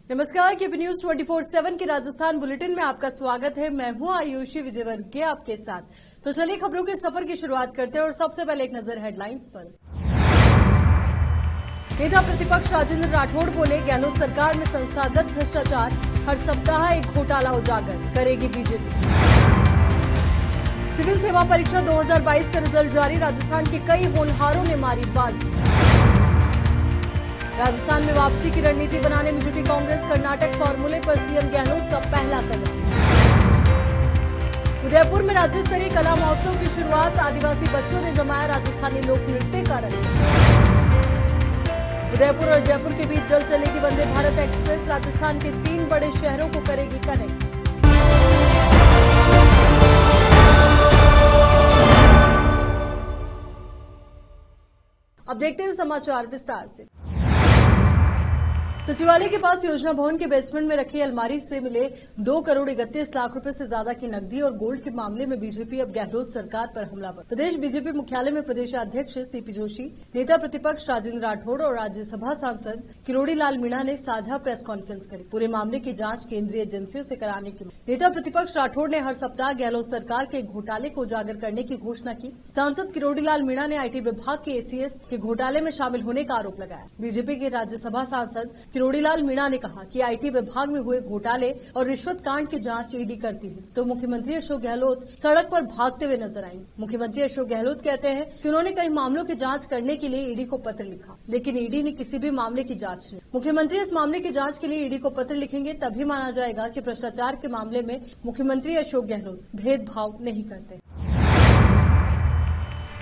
नमस्कार, KP news 24/7 के Rajasthan bulletin में आपका स्वागत है। मैं हूं आयुषी विजयवर्गीय आपके साथ। तो चलिए खबरों के सफर की शुरुआत करते हैं और सबसे पहले एक नजर हेडलाइंस पर। नेता प्रतिपक्ष राजेंद्र राठौड़ बोले, गहलोत सरकार में संस्थागत भ्रष्टाचार, हर सप्ताह एक घोटाला उजागर करेगी बीजेपी। सिविल सेवा परीक्षा 2022 का रिजल्ट जारी, राजस्थान के कई होनहारों ने मारी बाजी। राजस्थान में वापसी की रणनीति बनाने में जुटी कांग्रेस, कर्नाटक फॉर्मूले पर सीएम गहलोत का पहला कदम। उदयपुर में राज्य स्तरीय कला महोत्सव की शुरुआत, आदिवासी बच्चों ने जमाया राजस्थानी लोक नृत्य का रंग। उदयपुर और जयपुर के बीच जल्द चलेगी वंदे भारत एक्सप्रेस, राजस्थान के 3 बड़े शहरों को करेगी कनेक्ट। अब देखते हैं समाचार विस्तार से। सचिवालय के पास योजना भवन के बेसमेंट में रखी अलमारी से मिले 2,31,00,000 रुपए से ज्यादा की नकदी और गोल्ड के मामले में बीजेपी अब गहलोत सरकार पर हमलावर। प्रदेश बीजेपी मुख्यालय में प्रदेशाध्यक्ष सीपी जोशी, नेता प्रतिपक्ष राजेंद्र राठौड़ और राज्यसभा सांसद किरोड़ी लाल मीणा ने साझा प्रेस कॉन्फ्रेंस करी। पूरे मामले की जांच केंद्रीय एजेंसियों से कराने की मांग। नेता प्रतिपक्ष राठौड़ ने हर सप्ताह गहलोत सरकार के घोटाले को उजागर करने की घोषणा की। सांसद किरोड़ी लाल मीणा ने आईटी विभाग के एसीएस के घोटाले में शामिल होने का आरोप लगाया। बीजेपी के राज्यसभा सांसद किरोड़ीलाल मीणा ने कहा कि आईटी विभाग में हुए घोटाले और रिश्वत कांड की जांच ईडी करती है तो मुख्यमंत्री अशोक गहलोत सड़क पर भागते हुए नजर आएंगे। मुख्यमंत्री अशोक गहलोत कहते हैं कि उन्होंने कई मामलों की जांच करने के लिए ईडी को पत्र लिखा, लेकिन ईडी ने किसी भी मामले की जांच नहीं। मुख्यमंत्री इस मामले की जांच के लिए ईडी को पत्र लिखेंगे, तभी माना जाएगा कि भ्रष्टाचार के मामले में मुख्यमंत्री अशोक गहलोत भेदभाव नहीं करते।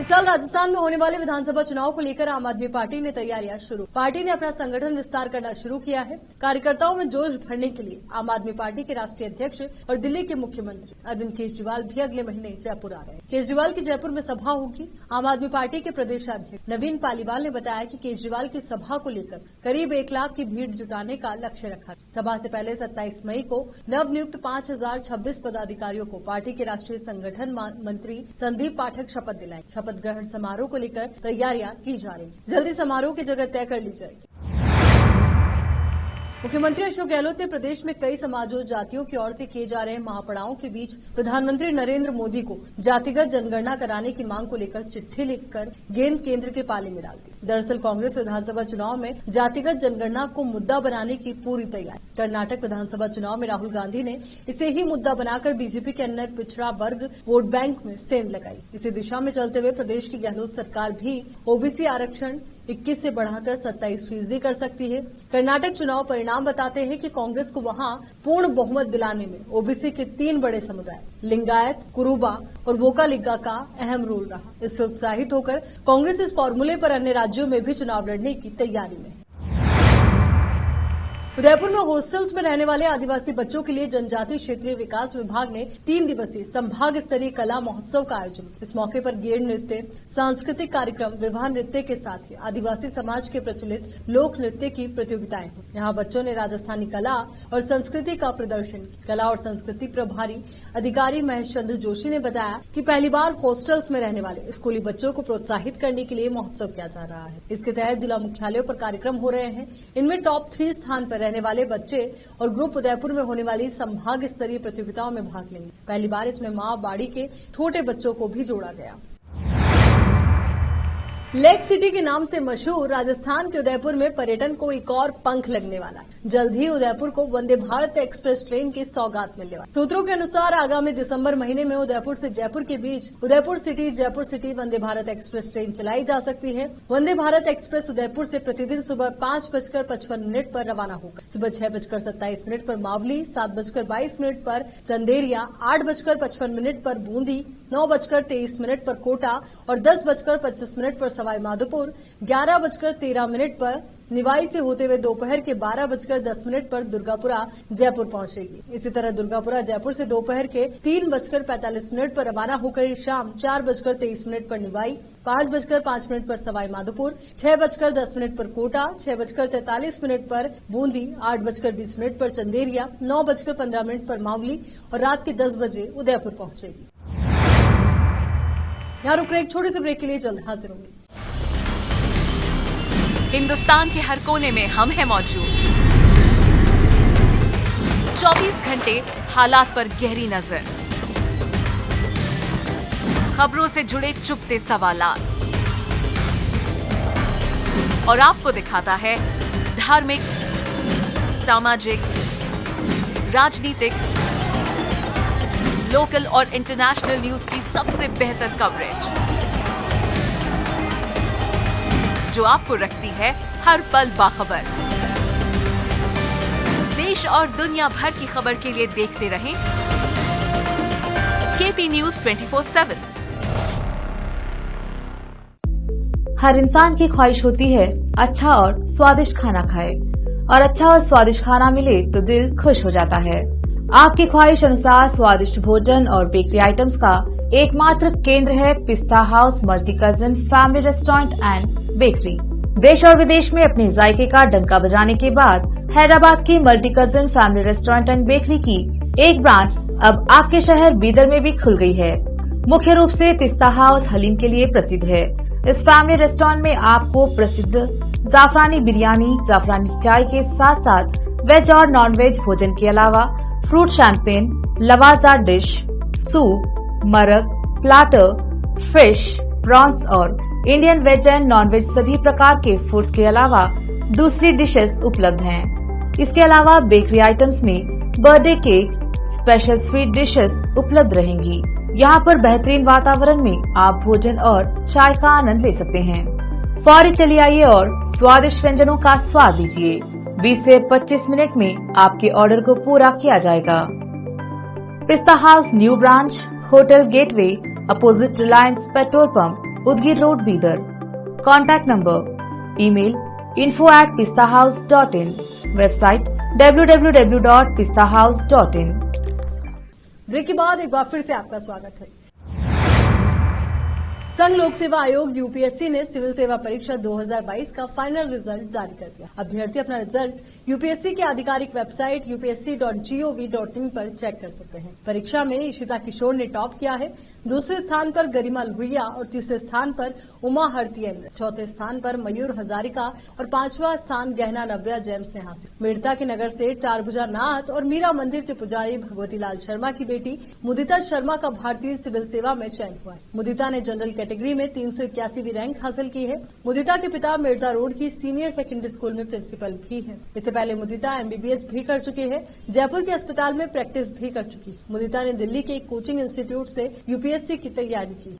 इस साल राजस्थान में होने वाले विधानसभा चुनाव को लेकर आम आदमी पार्टी ने तैयारियां शुरू। पार्टी ने अपना संगठन विस्तार करना शुरू किया है। कार्यकर्ताओं में जोश भरने के लिए आम आदमी पार्टी के राष्ट्रीय अध्यक्ष और दिल्ली के मुख्यमंत्री अरविंद केजरीवाल भी अगले महीने जयपुर आ रहे हैं। केजरीवाल की जयपुर में सभा होगी। आम आदमी पार्टी के प्रदेशाध्यक्ष नवीन पालीवाल ने बताया कि केजरीवाल की सभा को लेकर करीब 1 लाख की भीड़ जुटाने का लक्ष्य रखा। सभा से पहले 27 मई को नवनियुक्त 5,026 पदाधिकारियों को पार्टी के राष्ट्रीय संगठन मंत्री संदीप पाठक शपथ दिलाएं। शपथ ग्रहण समारोह को लेकर तैयारियां की जा रही हैं। जल्दी समारोह की जगह तय कर ली जाएगी। मुख्यमंत्री अशोक गहलोत ने प्रदेश में कई समाजों जातियों की ओर से किए जा रहे महापड़ावों के बीच प्रधानमंत्री नरेंद्र मोदी को जातिगत जनगणना कराने की मांग को लेकर चिट्ठी लिखकर गेंद केंद्र के पाले में डाल दी। दरअसल कांग्रेस विधानसभा चुनाव में जातिगत जनगणना को मुद्दा बनाने की पूरी तैयारी। कर्नाटक विधानसभा चुनाव में राहुल गांधी ने इसे ही मुद्दा बनाकर बीजेपी के अन्य पिछड़ा वर्ग वोट बैंक में सेंध लगाई। इसी दिशा में चलते हुए प्रदेश की गहलोत सरकार भी ओबीसी आरक्षण 21 से बढ़ाकर 27% कर सकती है। कर्नाटक चुनाव परिणाम बताते हैं कि कांग्रेस को वहां पूर्ण बहुमत दिलाने में ओबीसी के 3 बड़े समुदाय लिंगायत, कुरुबा और वोकालिगा का अहम रोल रहा। इससे उत्साहित होकर कांग्रेस इस फॉर्मूले पर अन्य राज्यों में भी चुनाव लड़ने की तैयारी में है। उदयपुर में हॉस्टल्स में रहने वाले आदिवासी बच्चों के लिए जनजातीय क्षेत्रीय विकास विभाग ने 3 दिवसीय संभाग स्तरीय कला महोत्सव का आयोजन किया। इस मौके पर गेर नृत्य, सांस्कृतिक कार्यक्रम, विवाह नृत्य के साथ ही आदिवासी समाज के प्रचलित लोक नृत्य की प्रतियोगिताएं हुई। यहाँ बच्चों ने राजस्थानी कला और संस्कृति का प्रदर्शन किया। कला और संस्कृति प्रभारी अधिकारी महेश चंद्र जोशी ने बताया कि पहली बार हॉस्टल्स में रहने वाले स्कूली बच्चों को प्रोत्साहित करने के लिए महोत्सव किया जा रहा है। इसके तहत जिला मुख्यालयों पर कार्यक्रम हो रहे हैं। इनमें टॉप 3 स्थान पर रहने वाले बच्चे और ग्रुप उदयपुर में होने वाली संभाग स्तरीय प्रतियोगिताओं में भाग लेंगे। पहली बार इसमें मां बाड़ी के छोटे बच्चों को भी जोड़ा गया। लेक सिटी के नाम से मशहूर राजस्थान के उदयपुर में पर्यटन को एक और पंख लगने वाला है। जल्द ही उदयपुर को वंदे भारत एक्सप्रेस ट्रेन की सौगात मिलने वाली। सूत्रों के अनुसार आगामी दिसंबर महीने में उदयपुर से जयपुर के बीच Udaipur city Vande Bharat express train चलाई जा सकती है। वंदे भारत एक्सप्रेस उदयपुर से प्रतिदिन सुबह 5:55 पर रवाना होगा। सुबह 6:27 पर मावली, 7:22 पर चंदेरिया, 8:55 पर बूंदी, 9:23 पर कोटा और 10:25 पर सवाई माधोपुर, 11:13 पर निवाई से होते हुए दोपहर के 12:10 पर दुर्गापुरा जयपुर पहुंचेगी। इसी तरह दुर्गापुरा जयपुर से दोपहर के 3:45 पर रवाना होकर शाम 4:23 पर निवाई, 5:05 पर सवाई माधोपुर, 6:10 पर कोटा, 6:43 पर बूंदी, 8:20 पर चंदेरिया, 9:15 पर मावली और रात के 10 बजे उदयपुर पहुंचेगी। यहाँ रुक रहे एक छोटे से ब्रेक के लिए, जल्द हाजिर होंगे। हिंदुस्तान के हर कोने में हम हैं मौजूद। 24 घंटे हालात पर गहरी नजर, खबरों से जुड़े चुपते सवालात, और आपको दिखाता है धार्मिक, सामाजिक, राजनीतिक, लोकल और इंटरनेशनल न्यूज की सबसे बेहतर कवरेज, जो आपको रखती है हर पल बाखबर। देश और दुनिया भर की खबर के लिए देखते रहें केपी न्यूज 24/7। हर इंसान की ख्वाहिश होती है अच्छा और स्वादिष्ट खाना खाए, और अच्छा और स्वादिष्ट खाना मिले तो दिल खुश हो जाता है। आपकी ख्वाहिश अनुसार स्वादिष्ट भोजन और बेकरी आइटम्स का एकमात्र केंद्र है पिस्ता house multi cousin family restaurant and bakery. देश और विदेश में अपने जायके का डंका बजाने के बाद हैदराबाद की multi cousin family restaurant and bakery की एक ब्रांच अब आपके शहर बीदर में भी खुल गई है। मुख्य रूप से पिस्ता हाउस हलीम के लिए प्रसिद्ध है। इस फैमिली रेस्टोरेंट में आपको प्रसिद्ध जाफरानी बिरयानी, जाफरानी चाय के साथ साथ वेज और नॉन वेज भोजन के अलावा फ्रूट शैंपेन, लवाजा डिश, सूप, मरग, प्लाटर, फिश, प्रॉन्स और Indian veg and non veg सभी प्रकार के फूड्स के अलावा दूसरी डिशेस उपलब्ध हैं। इसके अलावा बेकरी आइटम्स में birthday cake, special sweet dishes उपलब्ध रहेंगी। यहाँ पर बेहतरीन वातावरण में आप भोजन और चाय का आनंद ले सकते हैं। फौरी चलिए आइए और स्वादिष्ट व्यंजनों का स्वाद लीजिए। 20 से 25 मिनट में आपके ऑर्डर को पूरा किया जाएगा। Pista House new branch, hotel Gateway, opposite Reliance petrol pump, Udgir road, Bidar. Contact number, email info@pistahouse.in, website www.pistahouse.in। Break के बाद एक बार फिर से आपका स्वागत है। संघ लोक सेवा आयोग यूपीएससी ने सिविल सेवा परीक्षा 2022 का फाइनल रिजल्ट जारी कर दिया। अभ्यर्थी अपना रिजल्ट यूपीएससी की आधिकारिक वेबसाइट upsc.gov.in पर चेक कर सकते हैं। परीक्षा में इशिता किशोर ने टॉप किया है। दूसरे स्थान पर गरिमा लोहिया और तीसरे स्थान पर उमा हरतियेंद्र, चौथे स्थान पर मयूर हजारिका और पांचवा स्थान गहना नव्या जेम्स ने हासिल। मेड़ता के नगर से चारभुजा नाथ और मीरा मंदिर के पुजारी भगवती लाल शर्मा की बेटी मुदिता शर्मा का भारतीय सिविल सेवा में चयन हुआ है। मुदिता ने जनरल कैटेगरी में 381वीं रैंक हासिल की है। मुदिता के पिता मेड़ता रोड की सीनियर सेकेंडरी स्कूल में प्रिंसिपल भी है। इससे पहले मुदिता एमबीबीएस भी कर चुकी है। जयपुर के अस्पताल में प्रैक्टिस भी कर चुकी। मुदिता ने दिल्ली के एक कोचिंग इंस्टीट्यूट से यूपीएससी की तैयारी की।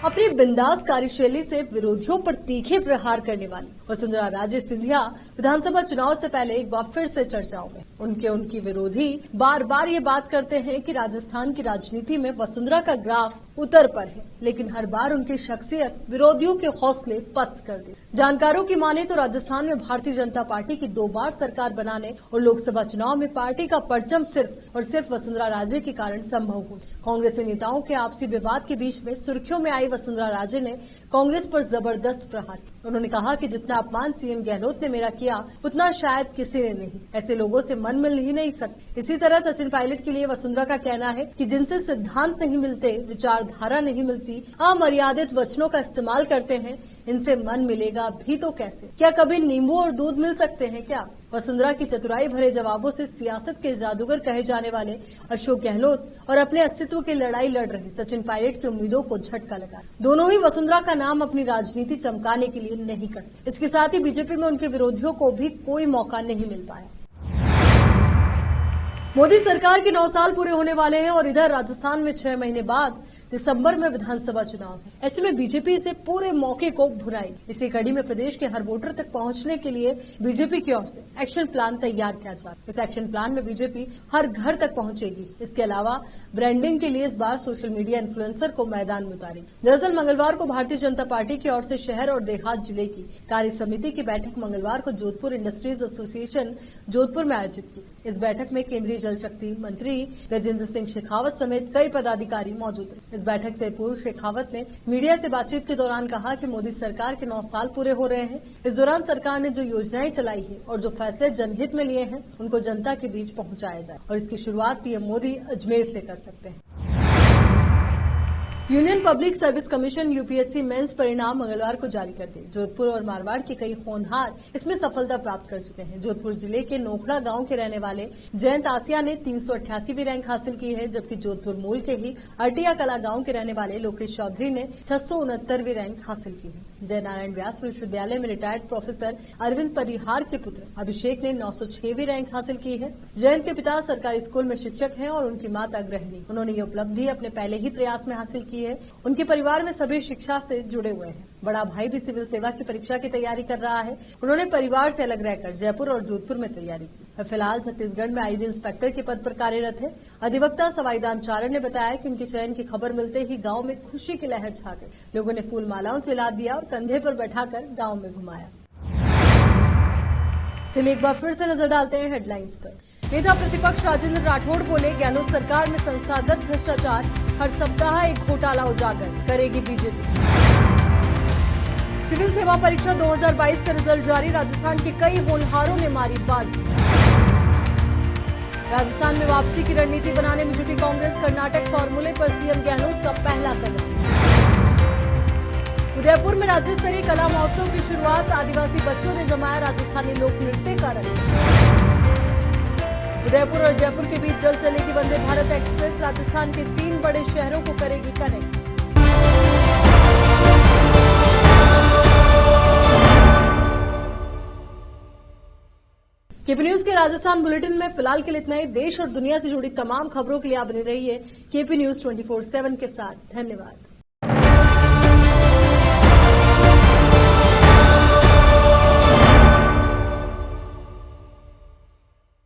अपनी बिंदास कार्यशैली से विरोधियों पर तीखे प्रहार करने वाली वसुंधरा राजे सिंधिया विधानसभा चुनाव से पहले एक बार फिर से चर्चाओं में। उनकी विरोधी बार बार ये बात करते हैं कि राजस्थान की राजनीति में वसुंधरा का ग्राफ उतर पर है, लेकिन हर बार उनकी शख्सियत विरोधियों के हौसले पस्त कर दी। जानकारों की माने तो राजस्थान में भारतीय जनता पार्टी की 2 बार सरकार बनाने और लोकसभा चुनाव में पार्टी का परचम सिर्फ और सिर्फ वसुंधरा राजे के कारण संभव हो। कांग्रेसी नेताओं के आपसी विवाद के बीच में सुर्खियों में आई वसुंधरा राजे ने कांग्रेस पर जबरदस्त प्रहार किया। उन्होंने कहा कि जितना अपमान सीएम गहलोत ने मेरा किया उतना शायद किसी ने नहीं। ऐसे लोगों से मन मिल ही नहीं सकते। इसी तरह सचिन पायलट के लिए वसुंधरा का कहना है कि जिनसे सिद्धांत नहीं मिलते, विचारधारा नहीं मिलती, अमर्यादित वचनों का इस्तेमाल करते हैं, इनसे मन मिलेगा भी तो कैसे? क्या कभी नींबू और दूध मिल सकते हैं क्या? वसुंधरा की चतुराई भरे जवाबों से सियासत के जादूगर कहे जाने वाले अशोक गहलोत और अपने अस्तित्व की लड़ाई लड़ रहे सचिन पायलट की उम्मीदों को झटका लगा। दोनों ही वसुंधरा का नाम अपनी राजनीति चमकाने के लिए नहीं कर सकते। इसके साथ ही बीजेपी में उनके विरोधियों को भी कोई मौका नहीं मिल पाया। मोदी सरकार के 9 साल पूरे होने वाले हैं और इधर राजस्थान में 6 महीने बाद दिसंबर में विधानसभा चुनाव है। ऐसे में बीजेपी इसे पूरे मौके को भुनाएगी। इसी कड़ी में प्रदेश के हर वोटर तक पहुंचने के लिए बीजेपी की ओर से एक्शन प्लान तैयार किया जा रहा है। इस एक्शन प्लान में बीजेपी हर घर तक पहुंचेगी। इसके अलावा ब्रांडिंग के लिए इस बार सोशल मीडिया इन्फ्लुएंसर को मैदान में उतारेगी। दरअसल मंगलवार को भारतीय जनता पार्टी की ओर से शहर और देहात जिले की कार्य समिति की बैठक मंगलवार को जोधपुर इंडस्ट्रीज एसोसिएशन जोधपुर में आयोजित की। इस बैठक में केंद्रीय जल शक्ति मंत्री गजेंद्र सिंह शेखावत समेत कई पदाधिकारी मौजूद रहे। इस बैठक से पूर्व शेखावत ने मीडिया से बातचीत के दौरान कहा कि मोदी सरकार के 9 साल पूरे हो रहे हैं। इस दौरान सरकार ने जो योजनाएं चलाई है और जो फैसले जनहित में लिए हैं उनको जनता के बीच पहुंचाया जाए और इसकी शुरुआत पीएम मोदी अजमेर से कर सकते हैं। Union public service commission UPSC mains परिणाम मंगलवार को जारी कर दिए। जोधपुर और मारवाड़ के कई होनहार इसमें सफलता प्राप्त कर चुके हैं। जोधपुर जिले के नोखड़ा गांव के रहने वाले जयंत आसिया ने 388वीं रैंक हासिल की है, जबकि जोधपुर मूल के ही अटिया कला गांव के रहने वाले लोकेश चौधरी ने 669वीं रैंक हासिल की है। जय नारायण व्यास विश्वविद्यालय में रिटायर्ड प्रोफेसर अरविंद परिहार के पुत्र अभिषेक ने 906वीं रैंक हासिल की है। जयंत के पिता सरकारी स्कूल में शिक्षक हैं और उनकी माता गृहिणी। उन्होंने ये उपलब्धि अपने पहले ही प्रयास में हासिल की है। उनके परिवार में सभी शिक्षा से जुड़े हुए हैं। बड़ा भाई भी सिविल सेवा की परीक्षा की तैयारी कर रहा है। उन्होंने परिवार से अलग रहकर जयपुर और जोधपुर में तैयारी की। फिलहाल छत्तीसगढ़ में आईबी इंस्पेक्टर के पद पर कार्यरत है। अधिवक्ता सवाईदान चारण ने बताया कि उनके चयन की खबर मिलते ही गांव में खुशी की लहर छा गई। लोगों ने फूल मालाओं से लाद दिया और कंधे पर बैठाकर गांव में घुमाया। चलिए एक बार फिर से नजर डालते हैं हेडलाइंस पर। नेता प्रतिपक्ष राजेंद्र राठौड़ बोले, गहलोत सरकार में संस्थागत भ्रष्टाचार, हर सप्ताह एक घोटाला उजागर करेगी बीजेपी। सिविल सेवा परीक्षा 2022 का रिजल्ट जारी, राजस्थान के कई होनहारों ने मारी बाजी। राजस्थान में वापसी की रणनीति बनाने में जुटी कांग्रेस, कर्नाटक फॉर्मूले पर सीएम गहलोत का पहला कदम। उदयपुर में राज्य स्तरीय कला महोत्सव की शुरुआत, आदिवासी बच्चों ने जमाया राजस्थानी लोक नृत्य का रंग। उदयपुर और जयपुर के बीच जल्द चलेगी वंदे भारत एक्सप्रेस, राजस्थान के 3 बड़े शहरों को करेगी कनेक्ट। केपी न्यूज के राजस्थान बुलेटिन में फिलहाल के लिए इतना ही। देश और दुनिया से जुड़ी तमाम खबरों के लिए आप बने रहिए केपी न्यूज 24/7 के साथ। धन्यवाद।